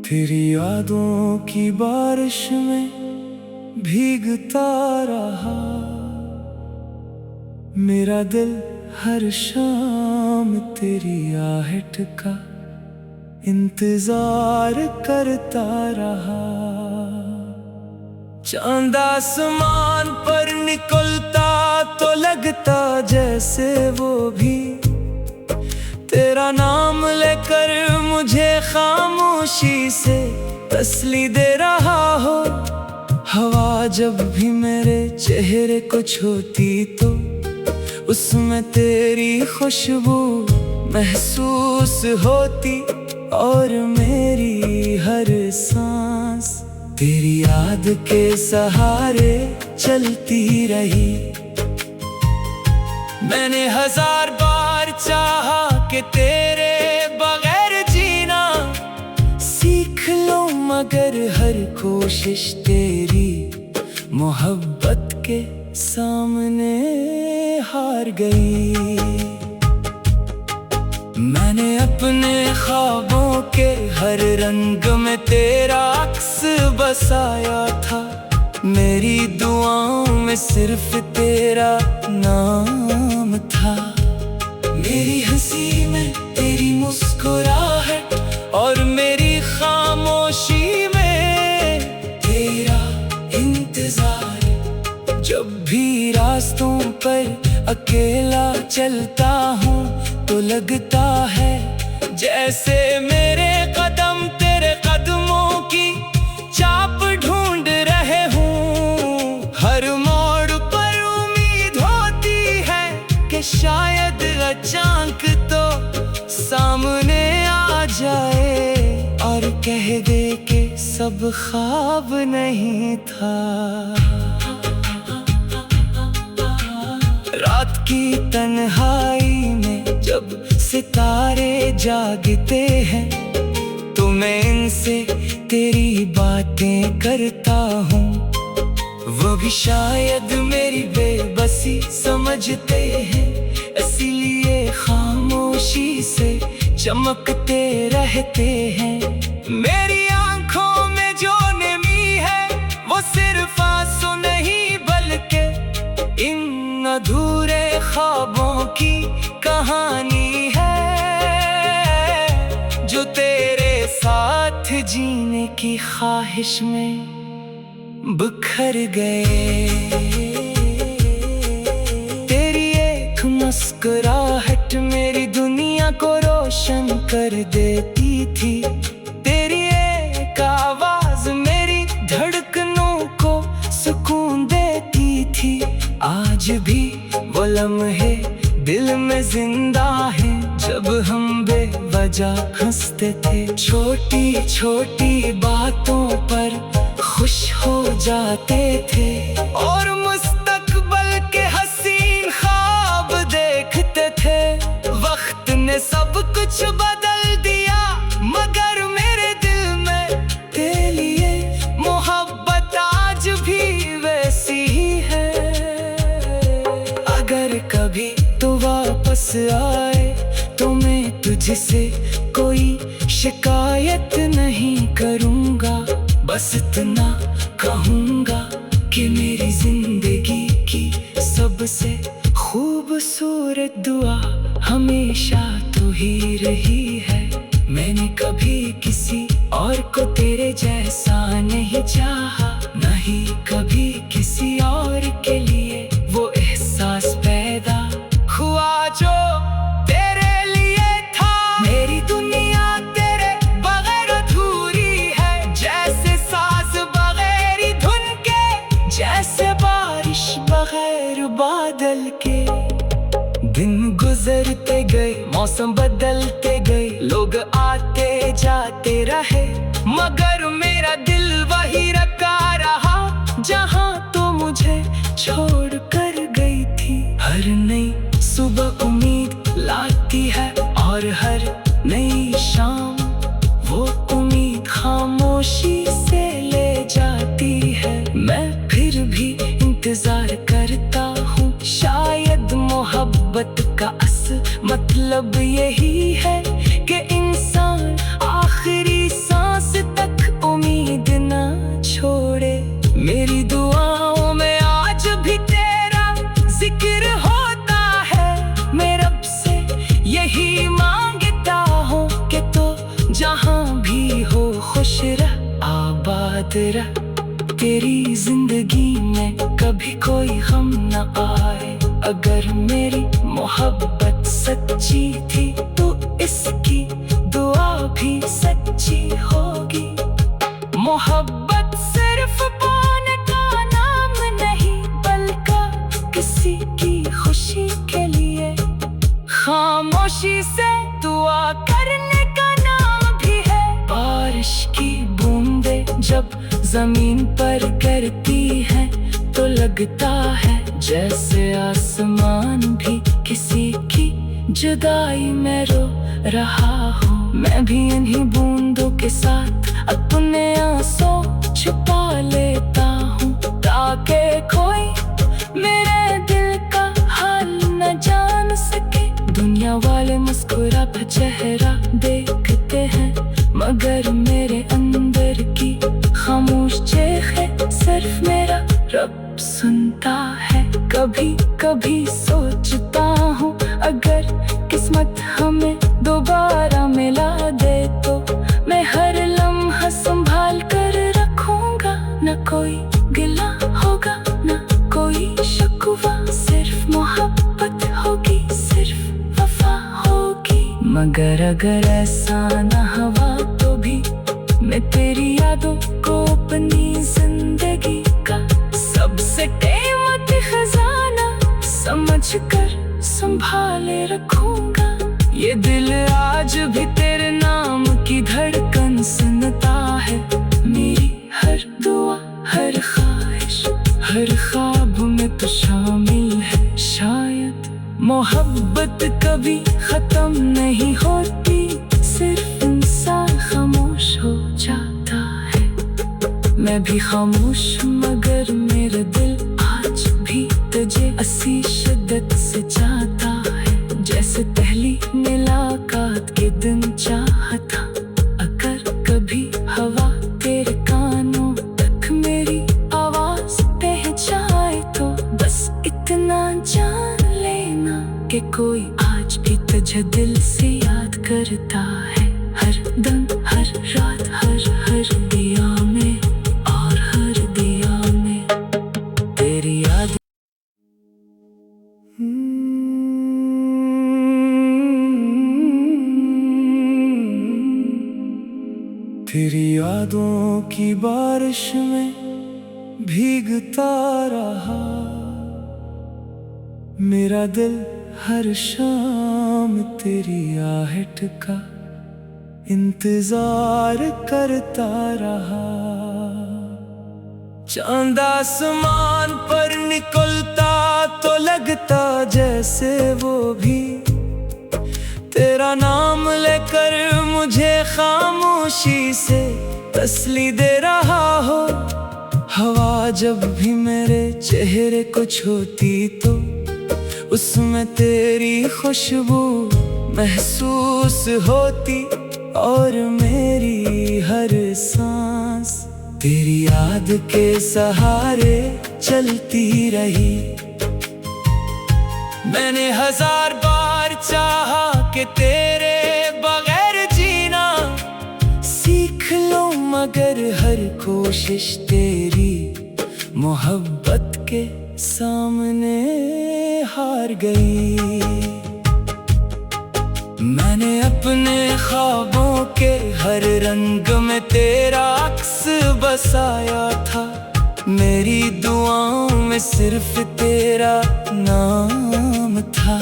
तेरी यादों की बारिश में भीगता रहा मेरा दिल हर शाम तेरी आहट का इंतजार करता रहा। चांद आसमान पर निकलता तो लगता जैसे वो भी तेरा नाम लेकर मुझे खामोशी से तसल्ली दे रहा हो। हवा जब भी मेरे चेहरे को छूती तो उसमें तेरी खुशबू महसूस होती और मेरी हर सांस तेरी याद के सहारे चलती रही। मैंने हजार बार चाहा कि तेरे बगैर जीना सीख लूं, मगर हर कोशिश तेरी मोहब्बत के सामने हार गई। मैंने अपने ख्वाबों के हर रंग में तेरा अक्स बसाया था, मेरी दुआओं में सिर्फ तेरा नाम था। मेरी हंसी में तेरी मुस्कुराहट और मेरी खामोशी में तेरा इंतजार। जब भी रास्तों पर अकेला चलता हूँ तो लगता है जैसे मेरे कदम तेरे कदमों की चाप ढूंढ रहे हूँ। हर मोड़ पर उम्मीद होती है कि शायद अचानक तो सामने आ जाए और कह दे कि सब ख्वाब नहीं था। रात की तन्हाई में जब सितारे जागते हैं तो मैं इनसे तेरी बातें करता हूँ। वो भी शायद मेरी बेबसी समझते हैं, इसीलिए खामोशी से चमकते रहते हैं। मेरी आंखों में जो नमी है वो सिर्फ आंसू नहीं बल्कि इन अधूरे ख्वाबों की कहानी है जो तेरे साथ जीने की ख्वाहिश में बिखर गए। तेरी एक मुस्कुराहट मेरी दुनिया को रोशन कर देती थी, तेरी एक आवाज मेरी धड़कनों को सुकून देती थी। आज भी वो लम्हे दिल में जिंदा है जब हम बेवजह हंसते थे, छोटी छोटी बातों पर खुश हो जाते थे और मुस्तकबल के हसीन ख्वाब देखते थे। वक्त ने सब कुछ बदल दिया मगर मेरे दिल में तेरे लिए मोहब्बत आज भी वैसी ही है। अगर कभी तो वापस आए तो मैं तुझसे कोई शिकायत नहीं करूँगा, बस इतना कहूँगा कि मेरी जिंदगी की सबसे खूबसूरत दुआ हमेशा तू ही रही है। मैंने कभी किसी और को तेरे जैसा नहीं चाहा, नहीं कभी किसी और के लिए वो एहसास पैदा हुआ जो तेरे लिए था। मेरी दुनिया तेरे बगैर अधूरी है, जैसे साज बगैर धुन के, जैसे बारिश बगैर बादल के। दिन गुजरते गए, मौसम बदलते गए, लोग आते जाते रहे मगर मेरा दिल वही रखा रहा जहाँ तो मुझे छोड़ कर गई थी। हर नई सुबह उम्मीद लाती है और हर नई शाम वो उम्मीद खामोशी से ले जाती है। मैं फिर भी इंतजार करता हूँ, शायद मोहब्बत मतलब यही है कि इंसान आखिरी सांस तक उम्मीद ना छोड़े। मेरी दुआओं में आज भी तेरा जिक्र होता है। मैं रब से यही मांगता हूँ कि तो जहाँ भी हो खुश रह, आबाद रह। तेरी जिंदगी में कभी कोई गम न आए। अगर मेरी मोहब्बत सच्ची थी तो इसकी दुआ भी सच्ची होगी। मोहब्बत सिर्फ पाने का नाम नहीं, बल्कि किसी की खुशी के लिए खामोशी से दुआ करने का नाम भी है। बारिश की बूंदे जब जमीन पर गिरती है तो लगता है जैसे आसमान भी किसी की जुदाई में रो रहा हूँ। मैं भी इन्हीं बूंदों के साथ अपने आंसू छुपा लेता हूँ, ताकि कोई मेरे दिल का हाल न जान सके। दुनिया वाले मुस्कुराता चेहरा देखते हैं, मगर मेरे अंदर की खामोश चीख है सिर्फ मेरा रब सुनता है। कभी कभी सोचता हूँ अगर किस्मत हमें दोबारा मिला दे तो मैं हर लम्हा संभाल कर रखूंगा। न कोई गिला होगा न कोई शिकवा, सिर्फ मोहब्बत होगी, सिर्फ वफा होगी। मगर अगर ऐसा न हुआ तो भी मैं तेरी यादों को अपनी जिंदगी का सबसे कीमती खजाना समझकर संभाले रखूंगा। ये दिल आज भी तेरे नाम की धड़कन सुनता है। मेरी हर दुआ हर ख्वाहिश हर ख्वाब में तो शामिल है। शायद मोहब्बत कभी खत्म नहीं होती, सिर्फ इंसान खामोश हो जाता है। मैं भी खामोश मगर मेरा दिल आज भी तुझे ऐसी शिद्दत से चाहता है, जैसे पहली मुलाकात के दिन चाहा था। अगर कभी हवा तेरे कानों तक मेरी आवाज पहुंचाए तो बस इतना जान लेना कि कोई आज भी तुझे दिल से याद करता है। हर दम हर रात हर दिया में और हर दिया में तेरी याद। तेरी यादों की बारिश में भीगता रहा मेरा दिल, हर शाम तेरी आहट का इंतजार करता रहा। चांद आसमान पर निकलता तो लगता जैसे वो भी तेरा नाम लेकर मुझे खामोशी से तसल्ली दे रहा हो। हवा जब भी मेरे चेहरे को छूती तो उसमें तेरी खुशबू महसूस होती, और मेरी हर सांस तेरी याद के सहारे चलती रही। मैंने हजार बार चाहा कि तेरे बगैर जीना सीख लूं, मगर हर कोशिश तेरी मोहब्बत के सामने हार गई। मैंने अपने ख्वाबों के हर रंग में तेरा अक्स बसाया था। मेरी दुआओं में सिर्फ तेरा नाम था।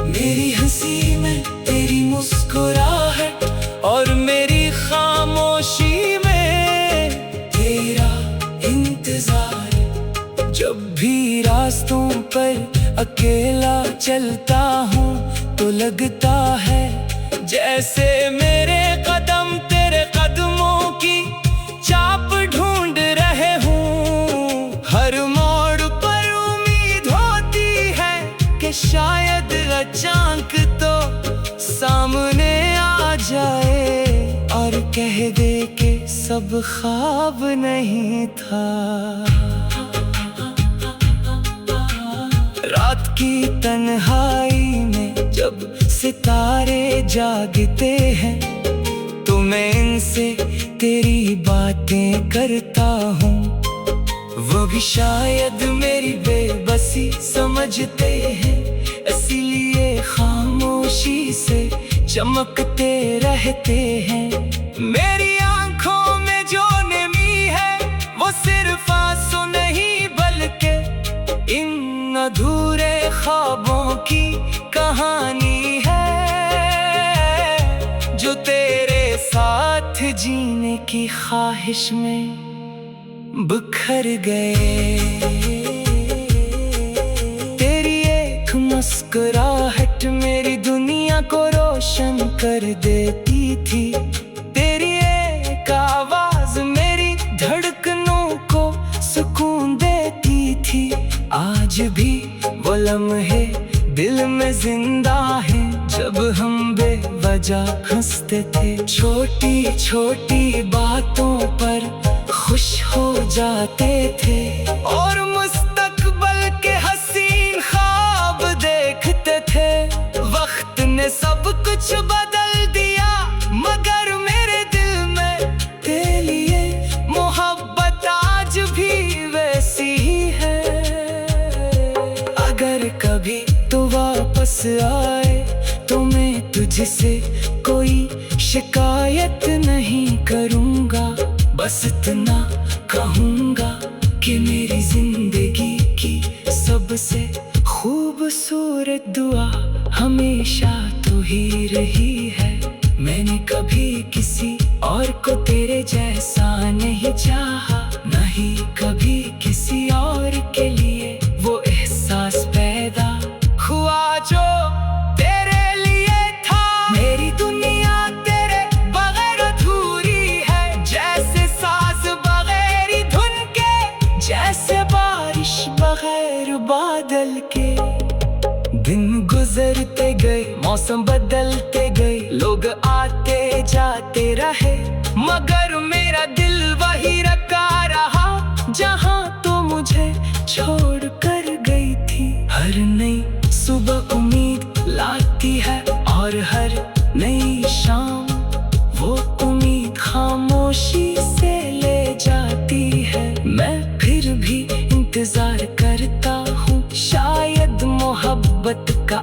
मेरी हंसी में तेरी मुस्कुराहट और मेरी खामोशी में तेरा इंतजार। जब भी रास्तों पर अकेला चलता हूँ तो लगता है जैसे मेरे कदम तेरे कदमों की चाप ढूंढ रहे हूँ। हर मोड़ पर उम्मीद होती है कि शायद अचानक तो सब ख्वाब नहीं था। रात की तन्हाई में जब सितारे जागते हैं तो मैं इनसे तेरी बातें करता हूँ। वो भी शायद मेरी बेबसी समझते हैं, इसलिए खामोशी से चमकते रहते हैं। मेरी आंखों में जो नमी है वो सिर्फ आंसू नहीं बल्कि इन अधूरे ख्वाबों की कहानी है, जो तेरे साथ जीने की ख्वाहिश में बिखर गए। तेरी एक मुस्कुराहट मेरी दुनिया को रोशन कर देती थी। तेरी एक आवाज मेरी धड़कनों को सुकून देती थी। आज भी वो लम्हे दिल में जिंदा है जब हम बेवजह हंसते थे। छोटी छोटी बातों पर खुश हो जाते थे और मुस्तकबल के हसीन ख्वाब देखते थे। वक्त ने सब कुछ बदल दिया मगर मेरे दिल में तेरे लिए मोहब्बत आज भी वैसी ही है। अगर कभी तू वापस आए तो मैं तुझसे कोई शिकायत नहीं करूँगा। बस इतना कहूँगा कि मेरी जिंदगी की सबसे खूबसूरत दुआ हमेशा तू ही रही है। मैंने कभी किसी और को तेरे जैसा नहीं चाहा, नहीं कभी किसी और के लिए वो एहसास पैदा हुआ जो तेरे लिए था। मेरी दुनिया तेरे बगैर अधूरी है, जैसे सांस बगैर धुन के, जैसे बारिश बगैर बादल के। दिन गुजरते गए, मौसम बदलते गए, लोग आते जाते रहे मगर मेरा दिल वही रखा रहा जहाँ तो मुझे छोड़ कर गई थी। हर नई सुबह उम्मीद लाती है और हर नई शाम वो उम्मीद खामोशी से ले जाती है। मैं फिर भी इंतजार करता हूँ, शायद मोहब्बत का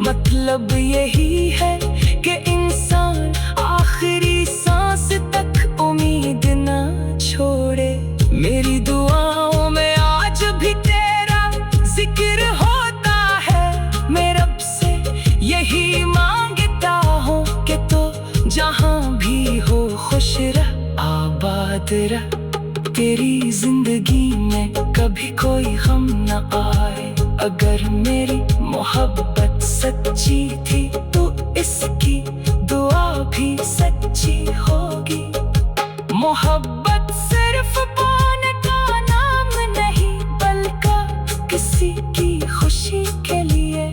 मतलब यही है कि इंसान आखिरी सांस तक उम्मीद ना छोड़े। मेरी दुआओं में आज भी तेरा जिक्र होता है। मैं रब से यही मांगता हूँ कि तो जहाँ भी हो खुश रह, आबाद रह। तेरी जिंदगी में कभी कोई गम न आए। अगर मेरी मोहब्बत सच्ची थी तो इसकी दुआ भी सच्ची होगी। मोहब्बत सिर्फ पाने का नाम नहीं बल्कि किसी की खुशी के लिए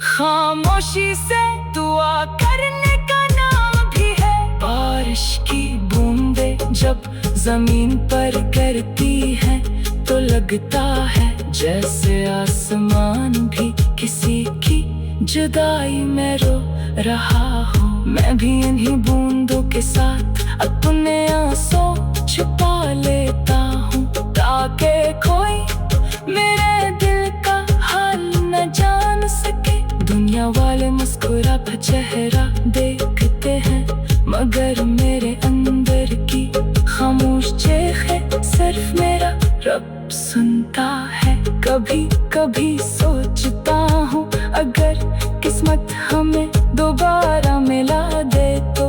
खामोशी से दुआ करने का नाम भी है। बारिश की बूंदें जब जमीन पर गिरती हैं तो लगता है जैसे आसमान भी किसी की जुदाई में रो रहा हो। मैं भी इन्हीं बूंदों के साथ अपने आंसू छुपा लेता हूँ ताकि कोई मेरे दिल का हाल न जान सके। दुनिया वाले मुस्कुरा कर चेहरा देखते हैं मगर मेरे अंदर की खामोश चीख है सिर्फ मेरा रब सुनता है। कभी कभी सोचता हूँ अगर किस्मत हमें दोबारा मिला दे तो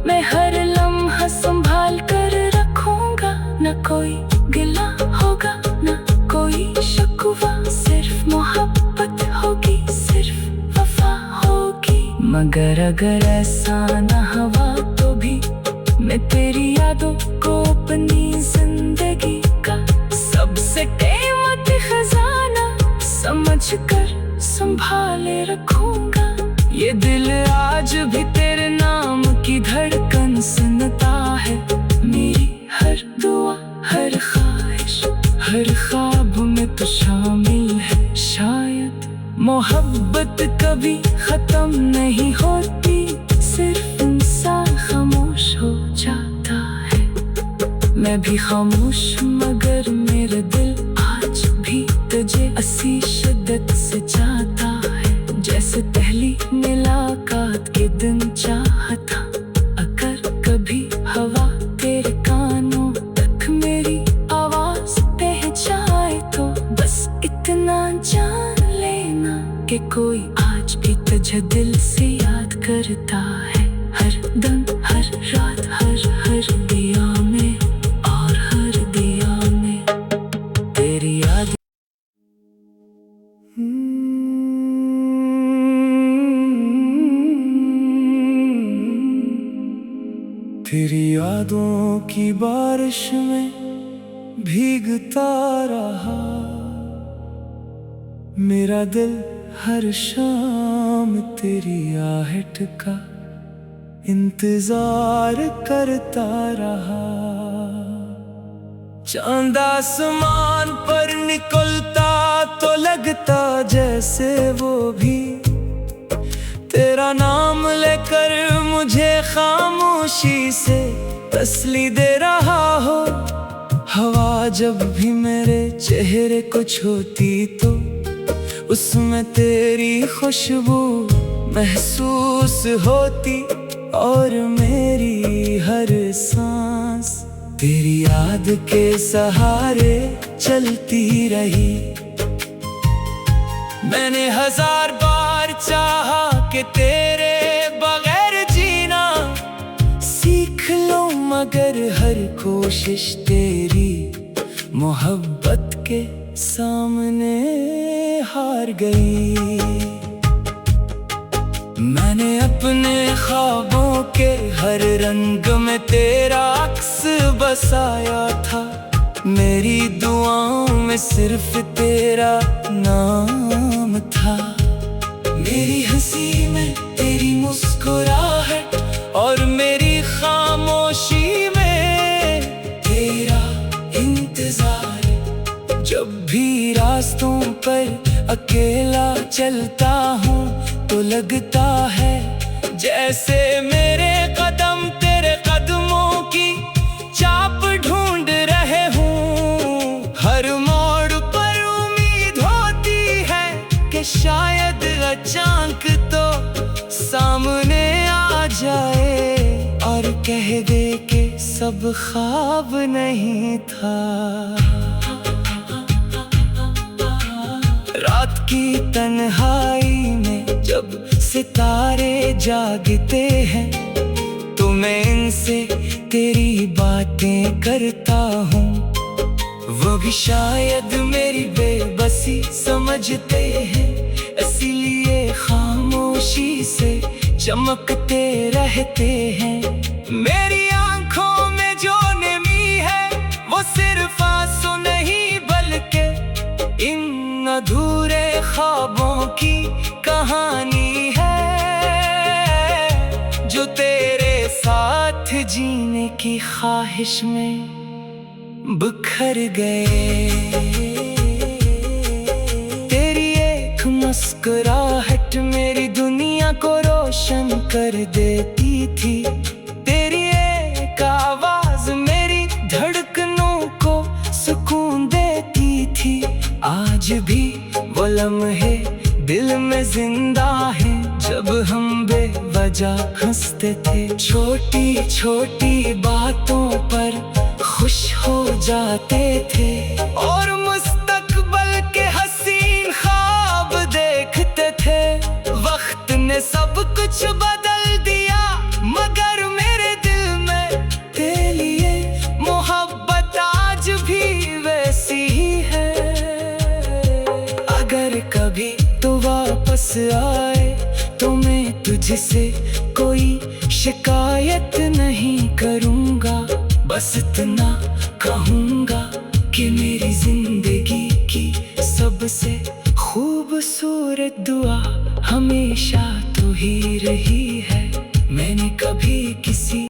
मैं हर लम्हा संभाल कर रखूंगा। न कोई गिला होगा न कोई शिकवा, सिर्फ मोहब्बत होगी, सिर्फ वफा होगी। मगर अगर ऐसा न हुआ तो भी मैं तेरी यादों को अपनी जिंदगी का सबसे कीमती खजाना समझकर संभाले रखूंगा। ये दिल आज भी तेरे नाम की धड़कन सुनता है। हर दुआ, हर ख्वाहिश, हर ख्वाब में तो शामिल है शायद। मोहब्बत कभी खत्म नहीं होती, सिर्फ इंसान खामोश हो जाता है। मैं भी खामोश मगर मेरा दिल आज भी तुझे असी शिद्दत से चाहता है। जैसे पहली मुलाकात के दिन चाहता, अगर कभी हवा तेरे कानों तक मेरी आवाज पहुंचाए तो बस इतना जान लेना कि कोई आज भी तुझे दिल से याद करता है। हर दिन, हर रात, हर दिया में और हर दिया में तेरी याद। तेरी यादों की बारिश में भीगता रहा मेरा दिल, हर शाम तेरी आहट का इंतजार करता रहा। चांद आसमान पर निकलता तो लगता जैसे वो भी तेरा नाम लेकर मुझे खामोशी से तसल्ली दे रहा हो। हवा जब भी मेरे चेहरे को छूती तो उसमें तेरी खुशबू महसूस होती, और मेरी हर सांस तेरी याद के सहारे चलती रही। मैंने हजार बार चाहा कि तेरे बगैर जीना सीख लूं, मगर हर कोशिश तेरी मोहब्बत के सामने हार गई। मैंने अपने ख्वाबों के हर रंग में तेरा अक्स बसाया था, मेरी दुआओं में सिर्फ तेरा नाम था। मेरी हंसी में तेरी मुस्कुराहट और मेरी खामोशी में तेरा इंतजार। जब भी रास्तों पर अकेला चलता हूँ तो लगता है जैसे मेरे कदम तेरे कदमों की चाप ढूंढ रहे हूँ। हर मोड़ पर उम्मीद होती है कि शायद अचानक तो सामने आ जाए और कह दे कि सब ख्वाब नहीं था। रात की तन्हाई में जब सितारे जागते हैं तो मैं इनसे तेरी बातें करता हूँ। वो भी शायद मेरी बेबसी समझते हैं, इसीलिए खामोशी से चमकते रहते हैं। मेरी आंखों में जो नमी है वो सिर्फ आंसू नहीं बल्कि इन अधूरे ख्वाबों की कहानी है, जो तेरे साथ जीने की ख्वाहिश में बिखर गए। तेरी एक मुस्कुराहट मेरी दुनिया को रोशन कर देती थी, तेरी एक आवाज मेरी धड़कनों को सुकून देती थी। आज भी वो लम्हे दिल में जिंदा है जब हम बेवजह हंसते थे। छोटी छोटी बातों पर खुश हो जाते थे और मुस्तकबल के हसीन ख्वाब देखते थे। वक्त ने सब कुछ बदल दिया मगर मेरे दिल में तेरे लिए मोहब्बत आज भी वैसी ही है। अगर कभी तो वापस आए तो मैं तुझसे कोई शिकायत नहीं करूँगा, बस इतना कहूँगा कि मेरी जिंदगी की सबसे खूबसूरत दुआ हमेशा तू ही रही है। मैंने कभी किसी